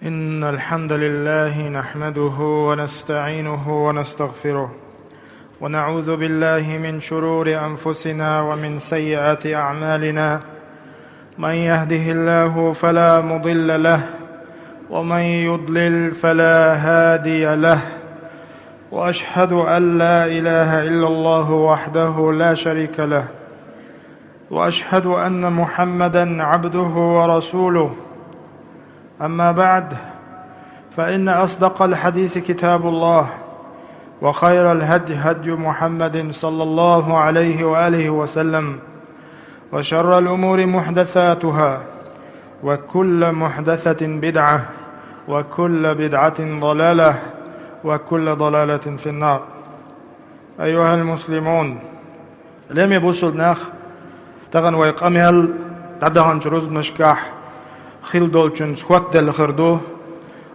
إن الحمد لله نحمده ونستعينه ونستغفره ونعوذ بالله من شرور أنفسنا ومن سيئات أعمالنا. من يهده الله فلا مضل له ومن يضلل فلا هادي له، وأشهد أن لا إله إلا الله وحده لا شريك له، وأشهد أن محمدًا عبده ورسوله. أما بعد، فإن أصدق الحديث كتاب الله، وخير الهدي هدي محمد صلى الله عليه وآله وسلم، وشر الأمور محدثاتها، وكل محدثة بدعة، وكل بدعة ضلالة، وكل ضلالة في النار. أيها المسلمون، لم يبصل ناخ تغن ويقامل تعدهن جروز نشكاح خيل دولچن سخوات دل خردو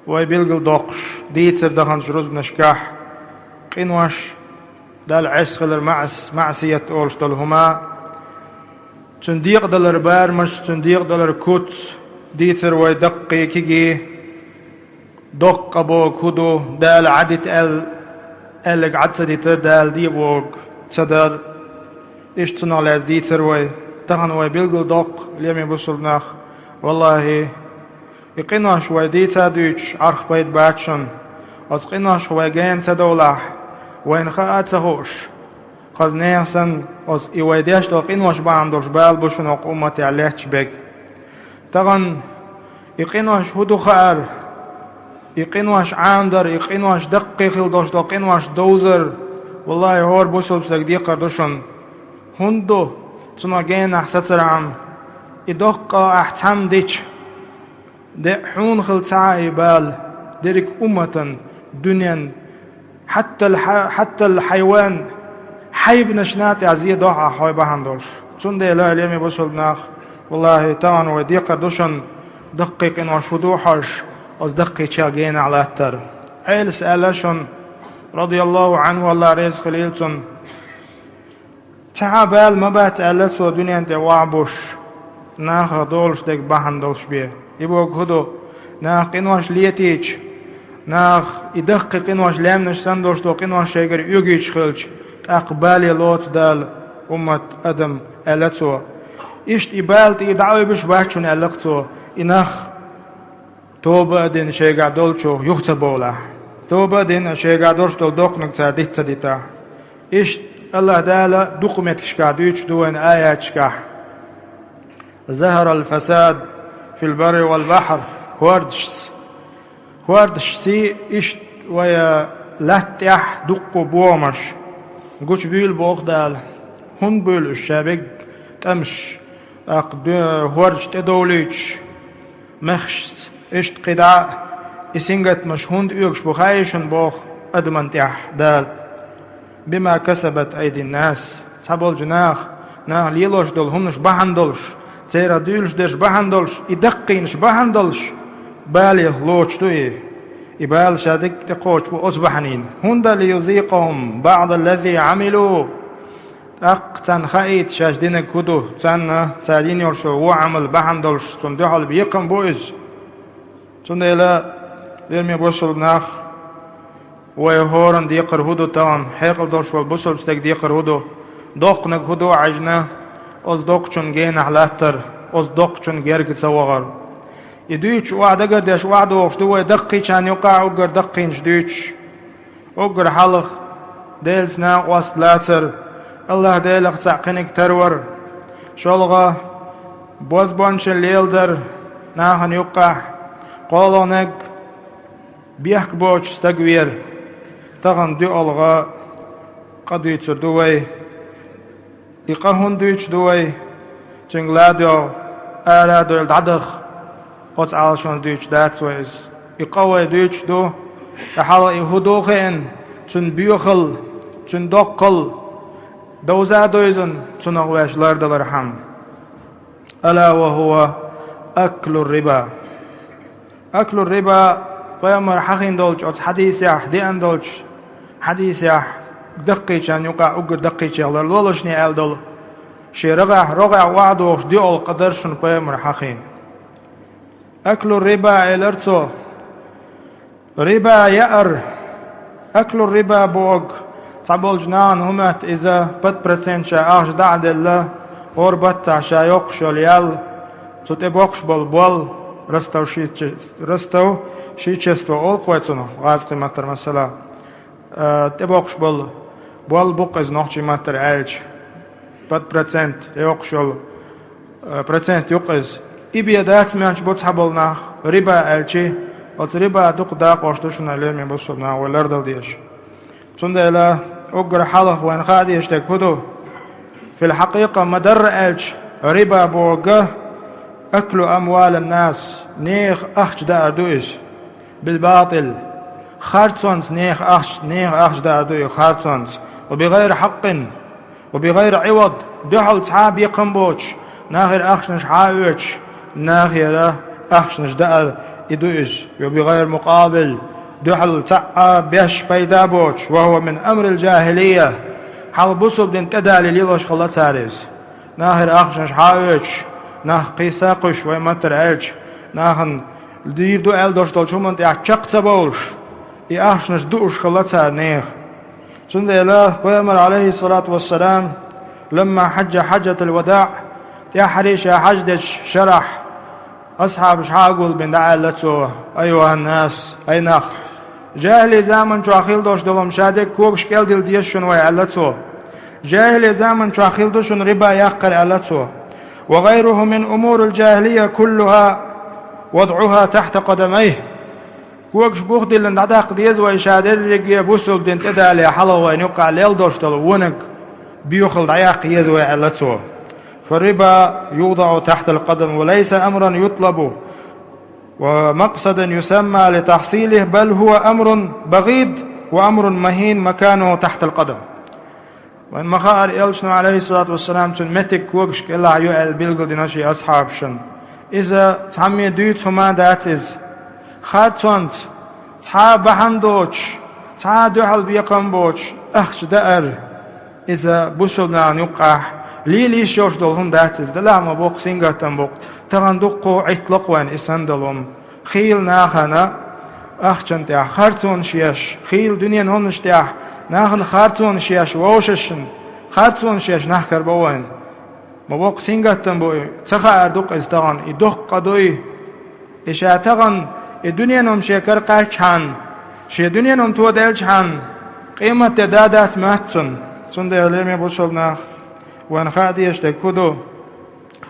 ويبلغل دوقش ديتر دهن جروز نشكاح قنواش دال عسخل معسية أولش دلهما تنديق دلر بارمش تنديق دلر كوت ديتر ويدقي كيجي دق أبو كودو دال عدت ألق عدت ديتر دال ديبوغ تدر اشتنا لاز ديتر وي تغن ويبلغل دوق ليم يبصل ناخ والله يقيناش ويديتا دوش عرخ بيت باتشن از قيناش ويجين تدولح وين خاطهوش خاز نيسن از يويديش دو قيناش باندوش بال بوشن وقومتي عليهش بك تغن يقيناش هدو خار يقيناش عامدر يقيناش دقي خلدوش دو قيناش دوزر والله هور بوسل بسك دي قردوشن هندو تنا جين احسسر عم إدقا أحتم ديش دحون خلصاء بال ديرك أمة دنيا حتى الحيوان حيب نشنات عزيه دوحة حوي بهندوش تون دي لا اليوم بسول ناخ والله تان ودي قردوشن دقيق إن وشدوحش از دقيق شاقين على التر عيل سألشن رضي الله عنه والله ريز خليلتن تعبال ما بات ألتو دنيا دي وعبوش ناخ دولش ديك بهندلش بيه يبوك هدو ناخ قنواش ليتيج ناخ يدقق قنواش لامنش سندوش دو قنواش شاقر يوغيش خلج تقبالي لوت دال أمة أدم ألتو إشت إبالت إدعوي بش باكشون ألقتو إناخ توبة دين شاقر دولشو يختبولا توبة دين شاقر دولش دول دوقنك ترديت ديتا إشت الله دالا دوقمت شكا دوش دوين آيات شكا ظهر الفساد في البر والبحر هواردش سي إشت ويا لاتيح دقو بومش قوش بيل بوغدال هن بيل الشابق تمش هواردش تدوليش مخش إشت قداء إسنجت مش هند يوكش بخايشن بوغ أدمن تيح دال بما كسبت أيدي الناس تابل جناخ ناخ ليلوش دول همنش بحندلش تيرا دولش دش بحندلش يدقينش بحندلش بالي لوش دوي يبال شادك تقوش وأصبحنين هند ليذيقهم بعض الذي عملوا أقتن خايت شاش دينك كدو تالين يرشو وعمل بحندلش تندحل بيقم بوئز تندلا ليرمي بوصل ناخ ويهورن ديقر هدو تان حيقل دورش والبوصل بستك ديقر هدو دوقنك هدو عجنا از دوقچون گین علاتر از دوقچون گرگ سوغر يدوش وعد قردش وعد وشدوه دقي كان يقع وقر دقينش دوش وقر حلق ديل سنا وصلاتر الله ديلق ساقنك ترور شلغة بوز بانش الليل در ناهن يقع قولونك بيحك بوش استقوير تغن دو الغا قد يتر دوي يقهون دوش دوي تنغلادو آرادو الدعدخ قد عالشون دوش داتسويز يقوي دوش دو تحال يهدوخين تن بيوخل تن دوقل دوزا دويزن تن اغواش لارد برحم ألا وهو أكل الربا. أكل الربا ويمر حقين دولش أو حديث يح ديان دولش حديث يح دقيقة يقع أقر دقيقة لولشني أل دول شي رغع وعدوش دي أول قدرشن بيمر حقين أكل الربا إلرتو ربا يأر أكل الربا بوغ تعبول جنان همت إذا 5% شا أخش دعد الله غربت شا يقشل يال تتبوكش بول رستو شيچستو أول قويتنا غاز قيمتر مثلا تبوكش بول بوق نوخشي ماتر ألج 5% يقشل процент يقز إبيا دات مانش بوتحبولنا ربا ألجي ربا دوق داق واشتوشنا ليمي بوصلنا والأردل ديش تند إلى أقر حلق وإن خاديش تكهدو في الحقيقة مدر ألج ربا بوغ أكل أموال الناس نيخ أخش دا أدوئش بالباطل خارتونس نيخ أخش دا أدوئ خارتونس وبغير حق وبغير عوض دحل تعاب يقنبوش ناخر أخشنش عاوش ناخر أخشنش دا إدوئش وبغير مقابل دحل تعاب بيش بيدابوش وهو من أمر الجاهلية حال بصب دين تدالي ليلوش خلط ساريز ناخر أخشنش عاوش ناخ قيساقش ويمتر ألج ناخن دير دو ألدوش دولشومنت يحشق تبولش يأخشنش دوش خلطها نيخ سند إله بيامر عليه الصلاة والسلام لما حج حجة الوداع يا حريش يا حجدش شرح أصحاب شعاقول بن دعالته أيها الناس أي نخ جاهلي زامن شو أخيل دوش دولم شادك كوبش كيل ديل ديشن ويعلته جاهلي زامن شو أخيل دوشن ربا يقر علته وغيره من أمور الجاهلية كلها وضعها تحت قدميه كوكش بوخدي لن دعاق ديز ويشادر رقيا بوسو بدين تدالي حلو وين يقع ليل دوشتل ونك بيوخل دعاق يز ويعلته فالربا يوضع تحت القدم وليس أمرا يطلب ومقصدا يسمى لتحصيله بل هو أمر بغيض وأمر مهين مكانه تحت القدم وإن مخار إلشنا عليه الصلاة والسلام تنمتك كوكش كلا يؤل بلغل ديناشي أصحاب شن إذا تعمي دوت هما داتز خارتونت تا بحندوش تا دوحل بيقنبوش أخش دأر إذا بسلنا نقع لي شوش دولهم داتز دلا ما بوق سنغتن بوق تغندقو عطلق وان إسندلهم خيل ناخنا أخشن تيح خارتون شيش خيل دنيا نونش تيح ناخن خارتون شيش ووششن خارتون شيش نحكر بوين ما بوق سنغتن بوي تخا أردوق إزدغن إدوق قدوي إشاتغن الدنيا نوم شكر قاچان شي دنيا نوم تو دلچان قيمة دادات ماتن سند علمي بوصلنا وان خادي يشتكدو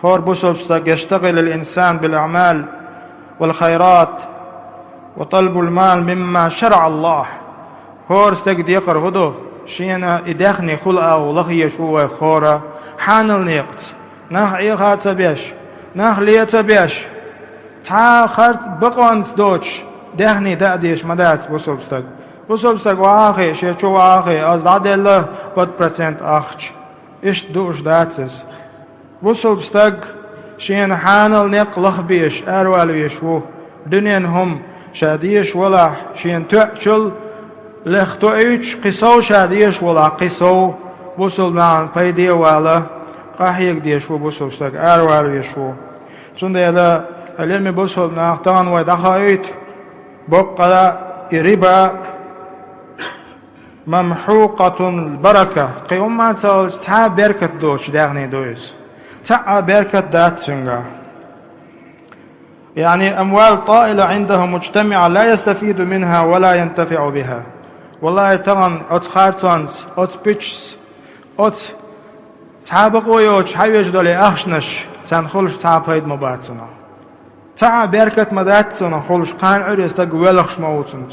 هور بوصل يشتغل الإنسان بالأعمال والخيرات وطلب المال مما شرع الله هور استقد يقر غدو شينا إدخني خلقا ولغي شوى خورا حانل نيقت ناخ إيغات بيش ناخ ليت بيش تا خرط بقوانت دوش دهني داديش مدات بوصلستك واخي شيشو واخي از داد الله 5% اخش اش دوش داتس بوصلستك شين حانل نقلخ بيش اروال بيشو دنيا هم شاديش ولا شين تأشل لختو ايش قصو شاديش ولا قصو بوصل معن قيدي ولا قاحيك ديشو بوصلستك اروال بيشو سنده العلم بوصل ناختان ودخايت بقى ربا ممحوقة البركة قيوم تا بركة دوش داغني دويس تا بركة دات سنغا يعني أموال طائلة عنده مجتمعة لا يستفيد منها ولا ينتفع بها والله تغن أت خارتونس أت بيتشس أت تابقوا يوش حيوش دولي أخشنش تنخلش تابهيد مباتنا تا بركة مداتنا خلش قان عري استقوالخش موتنت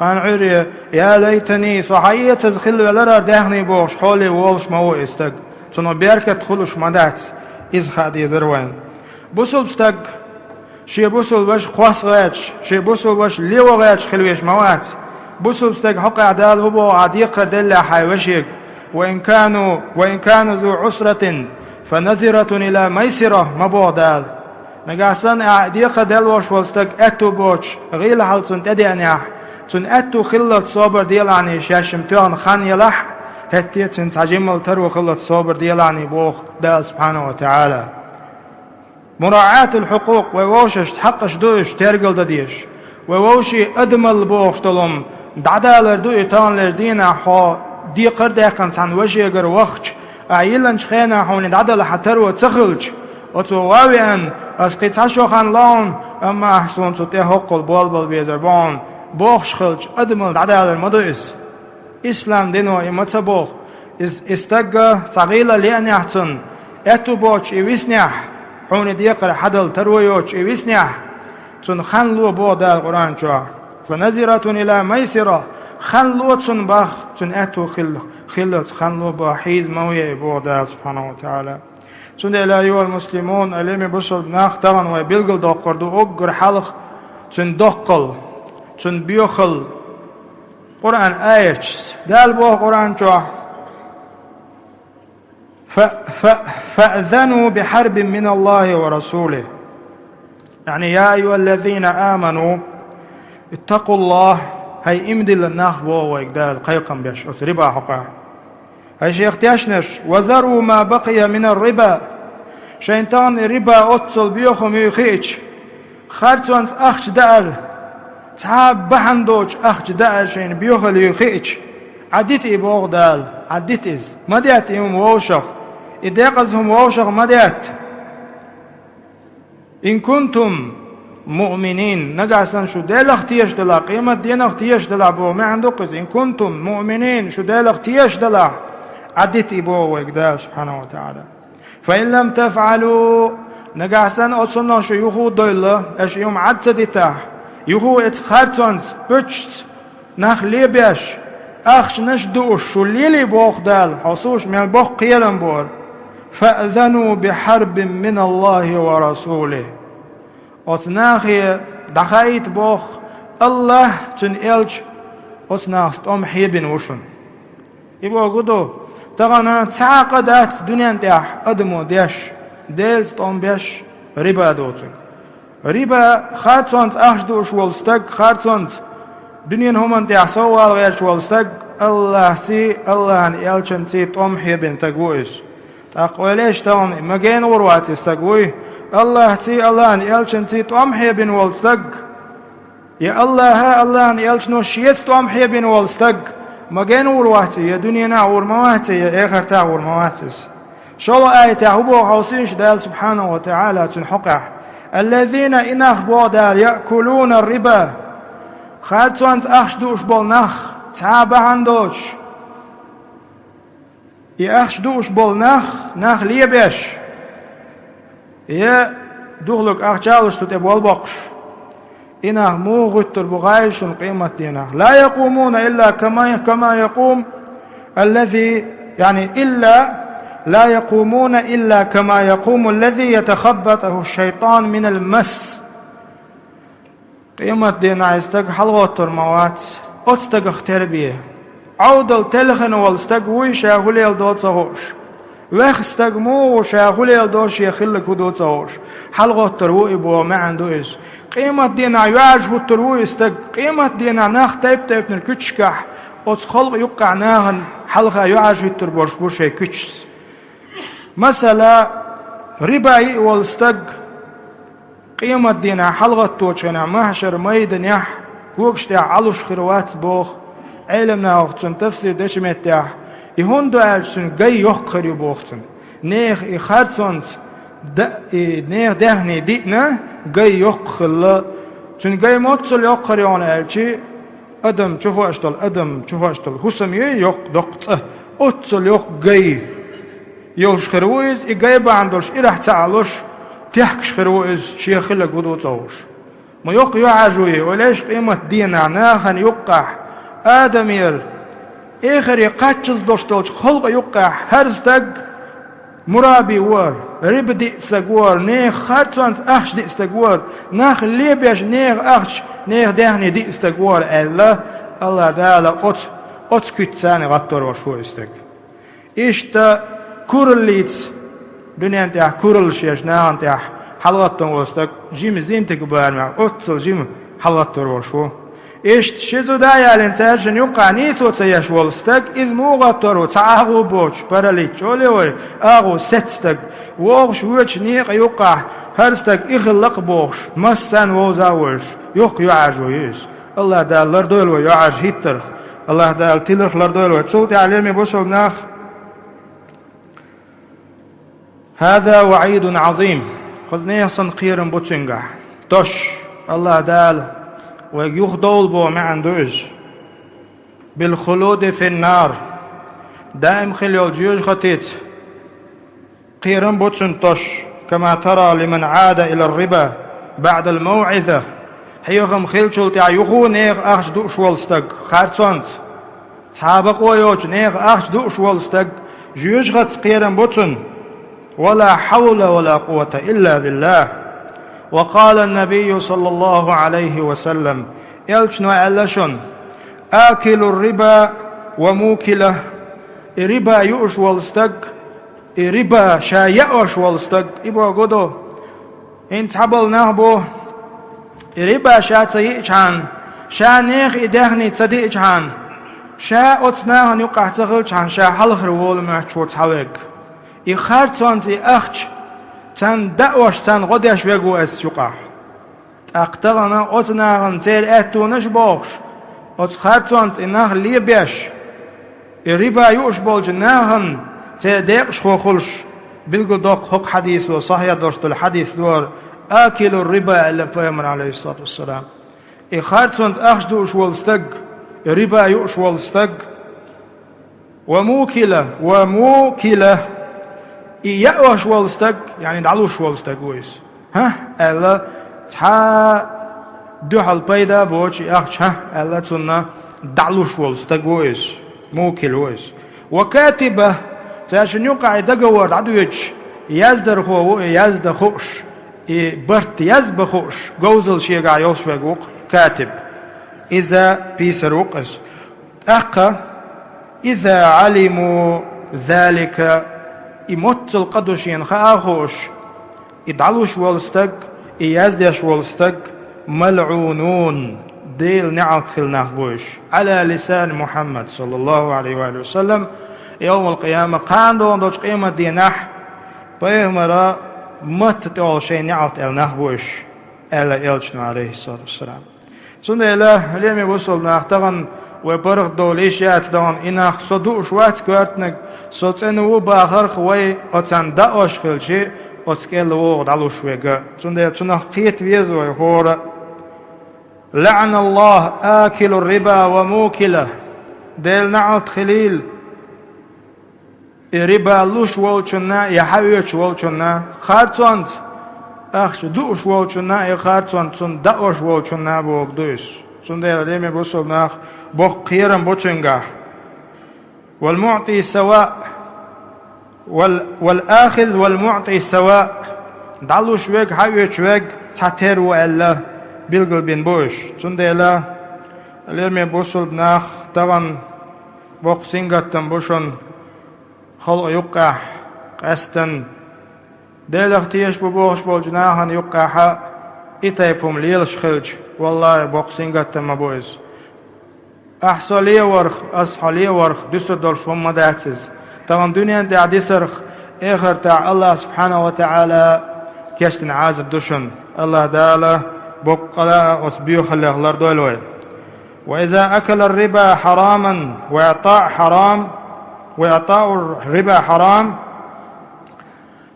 قان عري يا ليتني صحية تزخل ولرا دهني بوش حولي وولش مو استق تنو بركة خلش مدات إز خادي زروين بوصل استق شي بوصل باش قواس غاتش شي بوصل باش ليو غاتش خلويش موات بوصل استق حق عدال هبو عديق دل حيوشيك وإن كانوا ذو عسرة فنذرة إلى ميسرة مبو دال نقاسن اعديق دلوش والستق اتو بوش غيل حلتن تديانيح تن اتو خلت صابر ديلاني شاشم تون خان يلح هتي تن تجمل ترو خلت صابر ديلاني بوخ دال سبحانه وتعالى مراعاة الحقوق ووشش تحقش دوش ترقل دديش ووشي أدمل بوغشتلم دعدالر دو إتانلر دينا حو دي قرداقن سان وشيغر وقت أعيلن شخينا حوني دعدال حتر وتخلج وتواوين أسقيت عشوخان لون أما أحسون تتحقل بولبل بيزربان بوغش خلج أدمل دعدالر مدوئس إسلام دينو إمتا بوغ استقى تغيلا لأن يحتن أتو بوش إيويسنيح حوني ديقر حدل ترويوش إيويسنيح تن خنلو بو دال قرآن جوا فنزرة إلى ميسرة خنلو تن باخ تن أتو خلت خنلو با حيز موية بو دال سبحانه وتعالى تن إلى أيها المسلمون أليمي بشل بناخ طبعا ويبلغل دوقر دو أقر حلق تن دوقل تن بيوخل قرآن آية دال بو قرآن جوا فأذنوا بحرب من الله ورسوله يعني يا أيها الذين آمنوا اتقوا الله هاي امدي للناخ بو ويقدال قيقم بيش ربا حقا هاي شيخ تياشنش وذروا ما بقي من الربا شينتان ربا أتصل بيوخم يخيش خارتوانت أخش دار تعاب بحندوش أخش دار شين بيوخل يخيش عديت إبوغ دال عديت إز مديات إيهم ووشخ إداقزهم ووشخ مديات إن كنتم مؤمنين نقاسن شو ديل اختيش دلا قيمة دين اختيش دلا بو ما عنده قز إن كنتم مؤمنين شو ديل اختيش دلا عديت إبو وإقدال سبحانه وتعالى فإن لم تفعلوا نقاسن أصلنا شو يخو دولا اش يوم عدسدتا يخو اتخارتونس بچس نخ ليبيش أخش نشدوش شو ليلي بوخ دال حصوش من البوخ قيلن بور فأذنوا بحرب من الله ورسوله أتناخي دخايت بوخ الله تن إلج أتناخت حيبن وشن يبقى قدو تغانا تعاقدات دنيا انتاح أدمو ديش ديلز بيش ربا دوتن ربا خارتونت أخشدوش والستق خارتونت دنيا هم انتاح سوال غيرش والستق الله تي الله ان إلجن تي حيبن تقويس تقوليش تون مجين وروات استقوي الله تي الله ان يلشن تي طمحي بن والستق يا الله الله ان يلشنو شيت طمحي بن والستق مجين وروات يا دنيا ورموات يا اخر تا ورمواتس شو آية هو حوسيش دال سبحانه وتعالى تنحقه الذين إن أخبوا دال يأكلون الربا خارتوانت أخشدوش بالنخ تعابا عندوش يأخش دوش بول نخ ليبش يا دوغلق أخجالش تتبول بقش إنه مو غتر بغايش قيمة دينه لا يقومون إلا كما يقوم الذي يعني إلا لا يقومون إلا كما يقوم الذي يتخبطه الشيطان من المس قيمة دينه يستق حلوة موات أتستق اختربيه عودل تلخن والستقوي شاغولي الدوت صهوش ويخ استقمو وشاغولي الدوش يخلك ودوت صهوش حلقة التروي بو ما عنده إس قيمة دينا يعجه التروي استق قيمة دينا ناخ تيب نركتشكح وتخلق يقع ناهن حلقة يعجه التربوش بوشي كتشس مثلا رباي والستق قيمة دينا حلقة توشنا محشر ميدن يح كوكشتع علوش خروات بوخ علمنا وقتن تفسير دشمتاح يهوندو عالشن جاي يحقر يبوختن نيخ إخارتسونس نيخ دهني دينا جاي يحقر چون جاي موتصل يحقر يون عالشي أدم چوهو أشتل حسم يح دقت أتصل يح جاي يوش خرويز إجاي باندوش إلح تعالوش تحكش خرويز شيخ لك ودو توش ما يق يعجوي وليش قيمة دينا ناخن يقع آدمير إخر يقاتشز دوشتولش خلق يقع هرستق مرابي وار ربدي استقوار نيخ خارتوانت أخش دي استقوار ناخ ليبيش نيخ أخش نيخ دهني دي استقوار الله دالا قط كتساني غطور وشو استق إشتا كورليتس دنيا انتاح كورلشيش نا انتاح حلغتون وستق جيم زينتك بارمع أتصل جيم حلغتور وشو إشت شزو دايا لنساشن يقع نيسو تسيش والستك إز موغطرو تعاغو بوش براليتش أوليوي آغو ستستك ووغش ويش نيق يقع هرستك إخلق بوش مسان ووزاوش يق يعجو يس الله دال لردول ويعج هيترخ الله دال تلرخ لردول وتصوتي عليمي بوصل ناخ هذا وعيد عظيم خذنيه صنقير بوتنجا توش الله دال ويخدول بو ما عندوش بالخلود في النار دائم خليل جيوش خطيت قيرن بوتن توش كما ترى لمن عاد إلى الربا بعد الموعظة حيوغم خلشل تاع يخو نيغ أخش دوش والستق خارتسونت تحابق ويوش نيغ أخش دوش والستق جيوش خط قيرن بوتن ولا حول ولا قوة إلا بالله. وقال النبي صلى الله عليه وسلم يلشنو ألشن آكل الربا وموكله ربا يؤش والستق ربا شا يأش والستق إبوا قدو إن تحبل نهبو ربا شا تيئجان شا نيخ إدهني تديئجان شا أتناهن يقع تغلجان شا حلخر وولمع چوت حويق إخارتون زي أخش تن دأوش تن غدش ويقو أسجقح أقتغنا أتناهن تير أتونش بوش أتخارتون إناه ليبيش ربا يؤش بولج ناهن تديقش خوخلش بالقدوق حق حديث وصحيح درست الحديث دور آكل الربا إلا بيامر عليه الصلاة والسلام إخارتون أخش دوش والستق ربا يؤش والستق وموكلة يأوش والستق يعني دعلوش والستق ويس ها ألا تحا دوحل بيدا بوشي أخش ها ألا تسنى دعلوش والستق ويس موكل ويس وكاتبة تاشن يقع دقور عدويش يزدر هو يزد خوش برت يزب خوش جوزل شيقع يوشوق كاتب إذا بيسروقس أقا إذا علموا ذلك يموت القدوشين خاخوش يدعلوش والستق يزدش والستق ملعونون ديل نعت خلناه بوش على لسان محمد صلى الله عليه وآله وسلم يوم القيامة قاندون دوش قيمة دينح بيهمرا مت تقول شيء نعت الناه بوش ألا إلشنا عليه الصلاة والسلام سنة الله ليمي وصل ناختغن وبرغ دوليشيات دون إناخ صدوش وات كورتنك صوتنو باخر خوي أتن داوش خلشي أتكيل وغد علوش ويقا سنة تنخ قيت ويزوي هورا لعن الله آكل الربا وموكله ديل نعت خليل ربا لوش والشنا يحويش والشنا خارتونت أخش دوش والشنا يخارتونت سن داوش والشنا بوغدوش سن ديل ريمي بوصل ناخ بوق قيرن بوتشنغا والمعطي سواء والآخذ والمعطي سواء دعلوش ويق حويش ويق تاتير وإلا بيلغل بين بوش سنديلا اليرمي بوصل بناخ طبعا بوق سينغتن بوشن خلق يقع قستن ديل اختيش ببوش بولجناهن يقع إتايبهم ليلش خلج والله بوق سينغتن مبوز أحصالي ورخ أصحالي ورخ دستر دولش هم مداتز طبعا دنيا انت عديسرخ إخر تاع الله سبحانه وتعالى كيشتن عازب دوشن الله داله بقلا أصبيو خلي أغلر دولوي وإذا أكل الربا حراما وإعطاء الربا حرام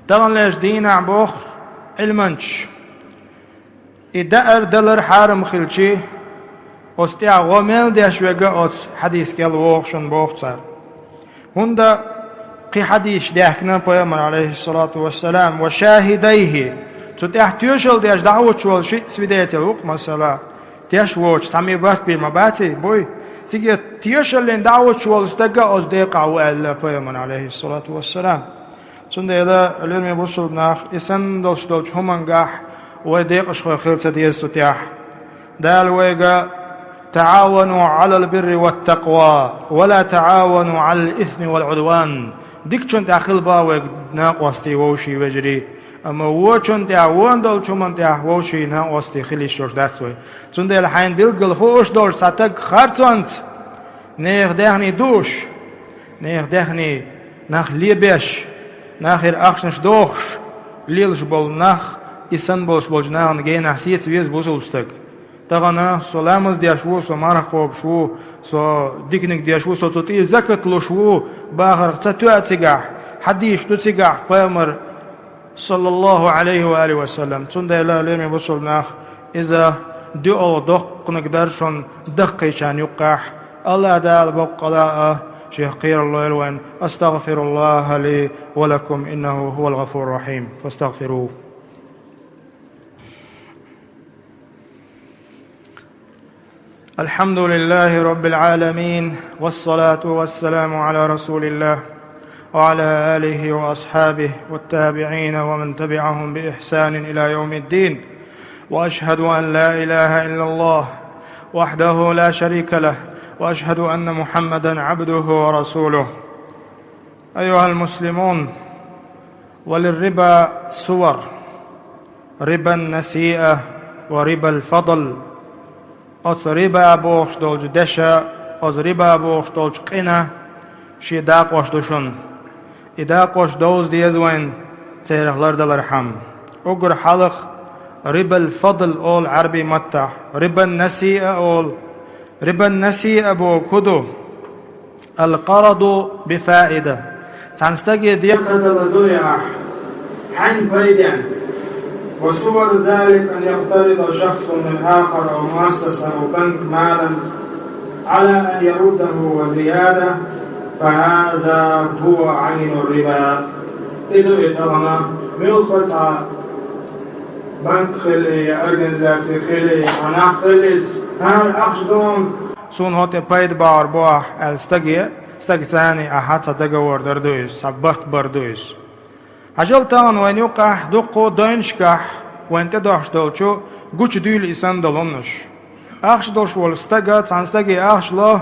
تغن ليش دين عبوخ المنش إدأر دلر حارم خلشي أستيع غميل ديش ويقا أتس حديث كيل ووخشن بوخصار هندا قي حديث ديحكنا بيامر عليه الصلاة والسلام وشاهديه تتح تيوشل ديش دعوة شوال شيء سويدية الوق مثلا تيش ووش تعمي بارت بالمباتي بوي تيجي تيوشل لين دعوة شوال استقى أصدقاء وإلا بيامر عليه الصلاة والسلام سنده إذا العلم يبصل ناخ إسان دولش همانقاح ويديق شخوة خلصة ديستو تيح دال ويقى تعاونوا على البر والتقوى ولا تعاونوا على الإثم والعدوان ديك چون داخل باوك ناقوستي ووشي وجري اما و چون تا وندل چون تا وشی نه استی خیلی شش دستوی چون دل حین بیلگل خوش دار ستک خرچانس نه دهنی دوش نه دهنی nach liebesh nach achshnes doch lilsh bol nach isan bolsh boljnan ge nach siet wies bozulstak dagana solamos diashvu so maraqob shvu so diknik diashvu so toti zakat lo shvu bagar tsatuatiga hadish tutiga pamar sallallahu alayhi wa alihi wa sallam tunda ila lemi bosul nach iza du'o doq nqdar shon daqqishan yuqah Allah dal baqala شيخ قير الله الوان أستغفر الله لي ولكم إنه هو الغفور الرحيم فاستغفروه الحمد لله رب العالمين والصلاة والسلام على رسول الله وعلى آله وأصحابه والتابعين ومن تبعهم بإحسان إلى يوم الدين وأشهد أن لا إله إلا الله وحده لا شريك له وأشهد أن محمدًا عبده ورسوله أيها المسلمون وللربا صور ربا النسيئة وربا الفضل أز ربا بوش دولج دشا أز ربا بوش دولج قنا شي داق وش دوشن إداق وش دوز ديزوين تيرغلر دلرحم أقر حلق ربا الفضل أول عربي متى ربا النسيئة أول ربا النسيئة بو كدو القرض بفائدة تنستقي ديقة لدوية حين بيدان وصور ذلك أن يقترض شخص من آخر أو مؤسسة أو بنك مالا على أن يرده وزيادة فهذا هو عين الربا إدو إتغنى ملخطة بنك خلي أرجنزاتي خلي أنا خليس هل أخشدون سون هوتي بايد باور بوح الستجي ثاني أحد صدقور دردويس سبرت بردويس عجل تان وين يقع دقو دينشكح وين تدوش دولشو قوش ديل إسان دلونش أخش دوش والستجا تانستجي أخش له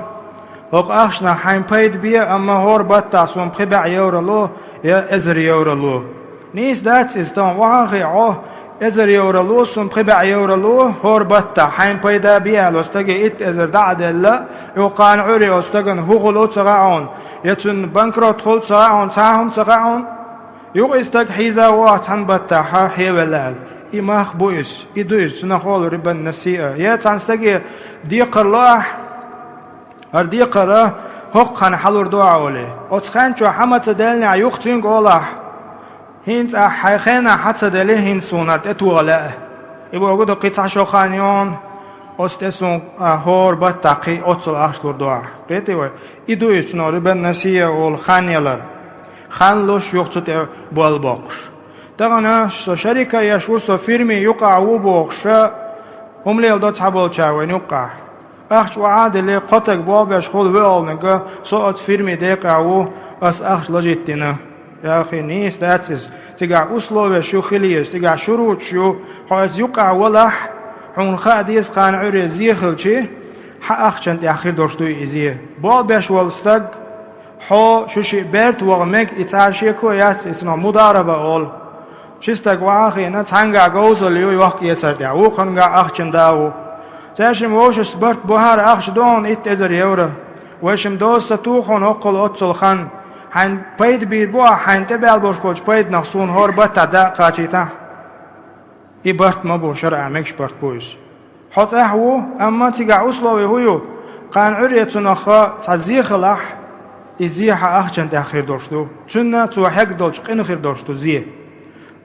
هق أخشنا حين بايد بيه أما هور بطا سون بخبع يورا له يا إزر يورا له نيس دات إستان واقعي عوه إزر يورا له سون بخبع يورا له هور بطا حين بايدا بيه لستجي إت إزر دعد الله يوقعن عري أستجن هغلو تغاعون يتون بنكروت خل تغاعون تاهم تغاعون يو استك حيزا واتن بطا حيولال إماخ بويس إدويس نخول ربا النسيئة يا تنستجي ديق الله أرديق الله هقن حلور دعا ولي أتخان شو حمد تدلني يختين قوله هنت حيخينا حتى دلي هن سونات اتوغلاء يبقى قدو قطع شوخانيون أستسون هور بطاقي أتصل أخشلور دعا قيتي وي إدويس ربا النسيئة والخانيالر خان لوش يخصت بالباقش تغنى شركة يشوس فيرمي يقع وبوقش هم لي الدات حبول شاوين يقع أخش وعاد اللي قطق باب يشخل ويالنقى صوت فيرمي ديقع أس أخش لجيتنا يا أخي نيس داتس تقع أسلوب شو خليس تقع شروط شو حيث يقع ولح حون خاديس قان عري زيخل شي أخشنت أخير دوشتو إزيه باب يشوال ستق حو شوشي بيرت وغمك إتعاشيكو ياس إسنا مداربة أول شستك واخي نتحنقع قوزل يوحك يسردع وقنقع أخشن داو تاشم ووش سبرت بوهار أخش دون إت إزر يورا وشم دوس ستوخون أقل أتصل خان حين بيد بير بوا حين تبال بوش بوش بيد نخصون هور بطا دا قاتيتا إبرت مبو شرع مكش برت بويس حط أحوو أما تقع أسلوي هيو قان عرية نخا تعزيخ لح إزيحة أخشن تأخير دورشتو تنا توحق دولش قين خير دورشتو زيه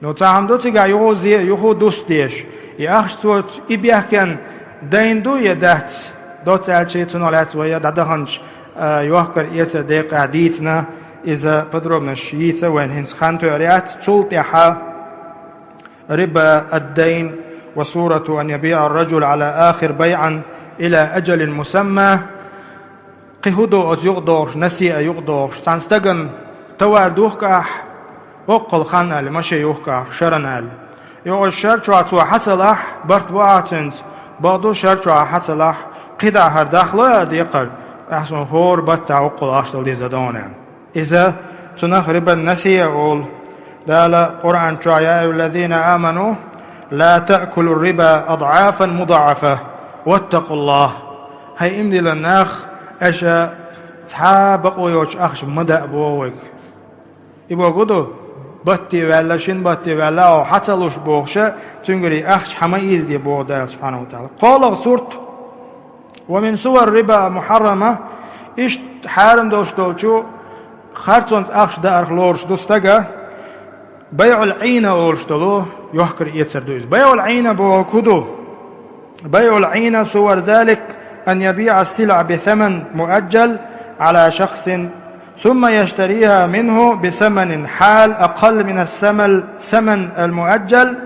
نو تعهم دو تقع يغو زيه يغو دوست ديش يأخش توت إبيحكن ديندو يدات دو تعالشي تنولات ويا دادهنش يوحكر إيسا ديق عديتنا إذا بدروبنا الشييتة وين هنس خانتو يريات تلتحا ربا الدين وصورة أن يبيع الرجل على آخر بيعا إلى أجل مسمى قهدو أز يقدرش نسيئة يقدرش تنستقن توار دوحكاح وقل خانال ماشي يوحكاح شرنال يقول الشرط وعطوا حسلح برت وعاتنت بعضو شرط وعحسلح قدع هر داخله ديقل أحسن هور بطع وقل أشتل دي زدونه إذا تنخ ربا النسيئة أول دالا قرآن شو يا أيها الذين آمنوا لا تأكلوا الربا أضعافا مضاعفة واتقوا الله. هاي إمدي للناخ أشا تحابق ويوش أخش مدأ بووك إبو قدو بطي ولا شن بطي ولا أو حتى لوش بوغشة تنقري أخش حما إزدي بوغدا سبحانه وتعالى. قال صورت ومن صور الربا محرمة إيش حارم دوش دوشو خارتونت أخش دا أرخلورش دوستاقا بيع العينة أولشتلو يحكر يتسر دوز. بيع العينة بوكودو بيع العينة صور ذلك أن يبيع السلع بثمن مؤجل على شخص ثم يشتريها منه بثمن حال أقل من الثمن المؤجل،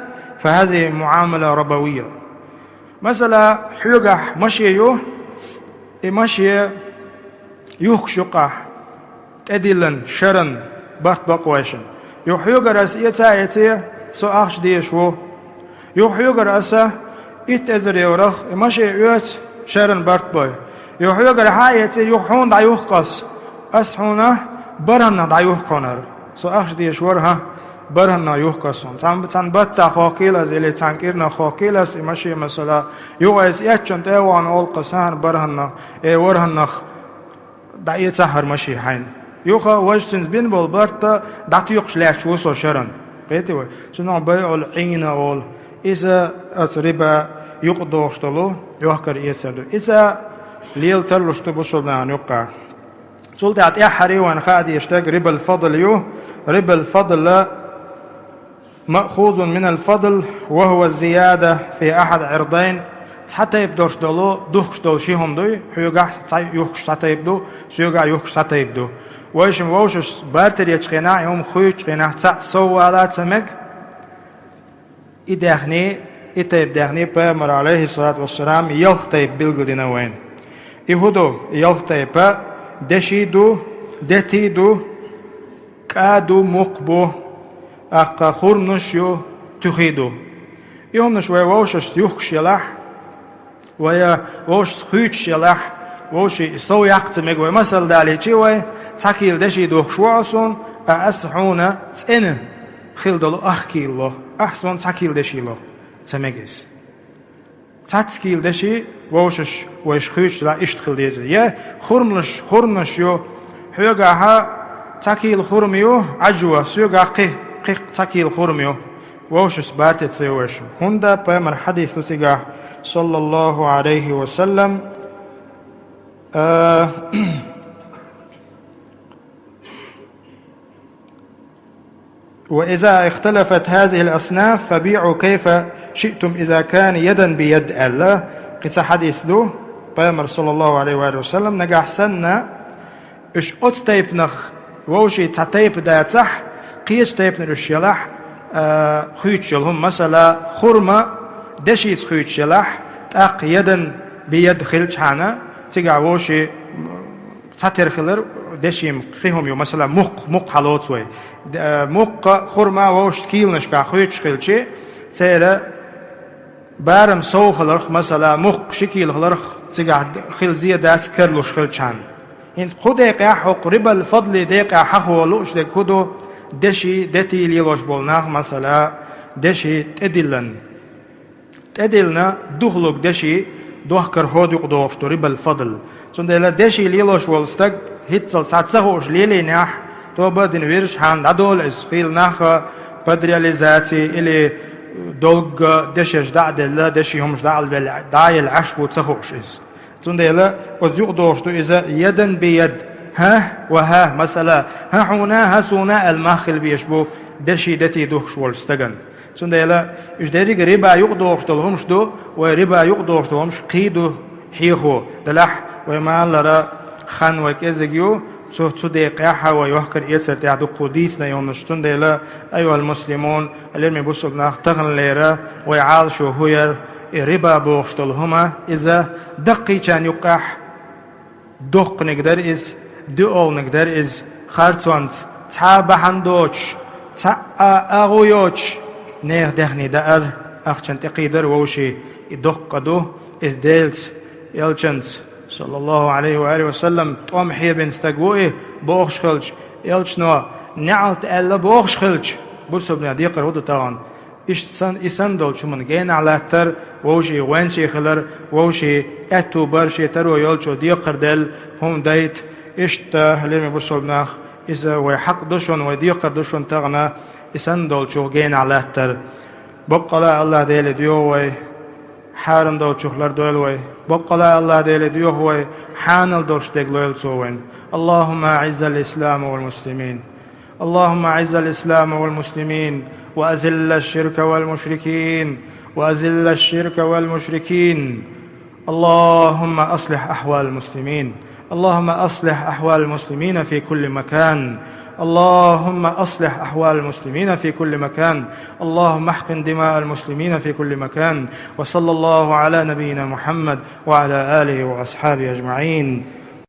فهذه معاملة ربوية. مثلا حيوغح مشيو مشي يخشقح تدلن شرن بخت بقواشن يحيوغر أس يتايتي سو أخش ديشو يحيوغر أسا إتأزر يورخ مشي يوت شرن بخت بوي يحيوغر حايتي يحون دا يحقص أسحونا برهن دا يحقونر سو أخش ديشورها برهن يحقصون تان بطا خاقيلز إلي تانكيرنا خاقيلز مشي مثلا يوغيس يتشن تيوان أول قسان برهن ورهنخ دا يتسهر مشي حين يوخا وجتنز بين بالبرتا دعتو يقش لاش وصو شرن قيتي وي سنو بيع العين أول إذا أتربا يقضوشتلو يوخكر يتسردو إذا ليل ترلوشتو بسولنا يوقع سولتي عت إحري وان خادي يشتاق ربا الفضل يو ربا الفضل مأخوذ من الفضل وهو الزيادة في أحد عرضين حتى يبدوش دولو دوخش دول شيهم دوي حيوغا يوخش حتى يبدو سيوغا يوخش حتى يبدو ويشم ووشش بارتر يتخينا يوم خويش خينا تسع سوالات سمك إدهني إتبدهني بامر عليه الصلاة والسلام يلختيب بالقدنا وين يهودو يلختيب دشيدو دتيدو كادو مقبو أقا خورنشيو تخيدو يوم نشوي ووشش يوخش يلاح ويا ووش خويش يلاح ووشي سو يقتمك ومثل دالي چيوي تاكيل دشي دوخ شوعصون أسحونا تسئن خيل دولو أخكي الله أحسن تاكيل دشي الله تمكيس تاتكيل دشي ووشش ويش خويش لا اشتخل ديزي يا خورملش يو حيوغاها تاكيل خورميو عجوة سيوغا قي تاكيل خورميو ووشش بارتي تسيوش هندا بامر حديث تسيغا صلى الله عليه وسلم وإذا اختلفت هذه الأصناف فبيعوا كيف شئتم إذا كان يدا بيد الله قصة حديث ذو بامر صلى الله عليه وآله وسلم نجح سنة إش أتتيب نخ ووشي تتيب داتح قيش تيب نرش يلح خيوش يلهم مثلا خرمة دشيت خيوش يلح تاق يدا بيد خلش حانا تيجا ووشي تاتر خلر دشيم خيهم يو مثلا مق حلوت وي مق خرمة ووش كيل نشكا خيوش خلشي تيرا بارم سو خلرخ مثلا مق شكيل خلرخ تيجا خل زيادات كرلوش خلشان انت خودك يا حق ربا الفضل ديك يا حق ولوش ديك خدو دشي دتي ليلوش بولناخ مثلا دشي تدلنا دخلوك دشي دوخكر هود يقدوش ربا الفضل سندلا دشي ليلوش ولستك هيتسل ساتسهوش ليلي ناح تو بدن ويرش هان دادول اس خيل ناخ بدرياليزاتي الي دوغ دشيش دعدل دشي همش دايل عشبو تسهوش اس سندلا وزيق دوشتو إذا يدا بيد ها وها مثلا ها حونا هسونا المخل بيشبو دشي دتي دوخش والستغن سندلا إجداريك ربا يقدوشتلهمش دو وربا يقدوشتلهمش قيدو حيخو دلح وما لرا خان وكيزيو تو دقيقة ويحكر إيسر تعدو قديسنا يوم سندلا أيها المسلمون اليوم بوسقنا تغن ليرا ويعال شو هير ربا بوشتلهما إذا دقي كان يقح دق نقدر إز دول نقدر إز خارتونت تابا حندوش تا أغويوش نيخ دهني دار أخشان تقيدر ووشي دق دو إز ديلت يلچنس صلى الله عليه وآله وسلم توم حير بن استقوئي بوخش خلج يلچنوا نعلت ألا بوخش خلج bu söbne diqar hudu tağan işsan isan dolçumun gen alattır woşi wen şeyhler woşi etu bar şeytar o yolço diqar del hum dayt işte halime bu söbnah isa ve hak duşun ve diqar duşun tağna isan dolço gen alattır boqqala Allah dele diyor ve حارن دو چخلر دولوي بقلا الله ديل ديوهوي حان الدوش ديغلويل سوين اللهم اعز الاسلام والمسلمين اللهم اعز الاسلام والمسلمين واذل الشرك والمشركين واذل الشرك والمشركين اللهم اصلح احوال المسلمين اللهم اصلح احوال المسلمين في كل مكان اللهم أصلح أحوال المسلمين في كل مكان اللهم احقن دماء المسلمين في كل مكان وصلى الله على نبينا محمد وعلى آله وأصحابه أجمعين